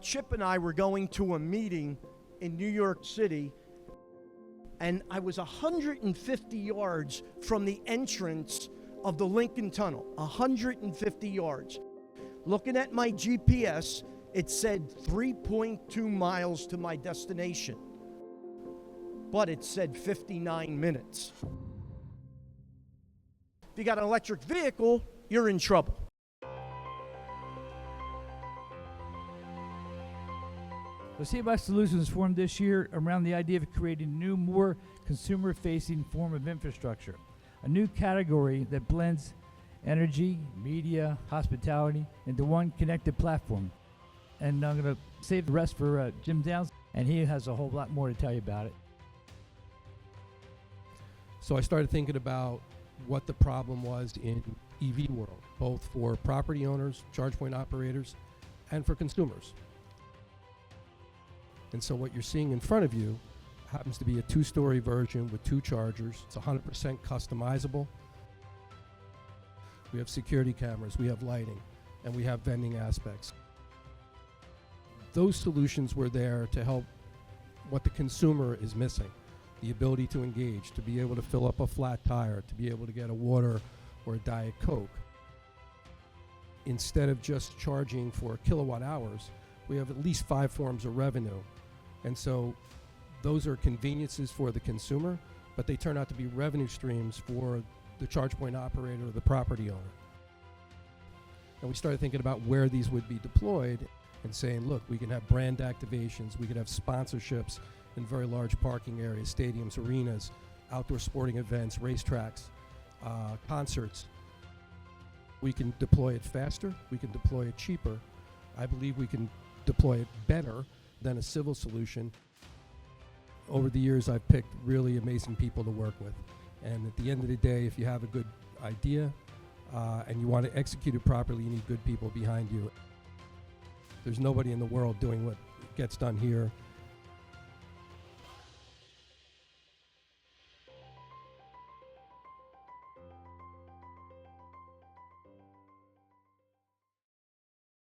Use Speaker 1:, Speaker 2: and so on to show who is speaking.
Speaker 1: Chip and I were going to a meeting in New York City, and I was 150 yards from the entrance of the Lincoln Tunnel, 150 yards. Looking at my GPS, it said 3.2 miles to my destination, but it said 59 minutes. If you got an electric vehicle, you're in trouble.
Speaker 2: So CMS Solutions formed this year around the idea of creating a new, more consumer-facing form of infrastructure, a new category that blends energy, media, hospitality into one connected platform. And I'm going to save the rest for Jim Downs, and he has a whole lot more to tell you about it.
Speaker 3: So I started thinking about what the problem was in EV world, both for property owners, charge point operators, and for consumers. And so what you're seeing in front of you happens to be a 2-story version with 2 chargers. It's 100% customizable. We have security cameras, we have lighting, and we have vending aspects. Those solutions were there to help what the consumer is missing. The ability to engage, to be able to fill up a flat tire, to be able to get a water or a Diet Coke. Instead of just charging for kilowatt hours, we have at least 5 forms of revenue. And so those are conveniences for the consumer, but they turn out to be revenue streams for the charge point operator or the property owner. And we started thinking about where these would be deployed and saying, look, we can have brand activations, we could have sponsorships in very large parking areas, stadiums, arenas, outdoor sporting events, racetracks, concerts. We can deploy it faster, we can deploy it cheaper. I believe we can deploy it better than a civil solution. Over the years, I've picked really amazing people to work with. And at the end of the day, if you have a good idea and you want to execute it properly, you need good people behind you. There's nobody in the world doing what gets done here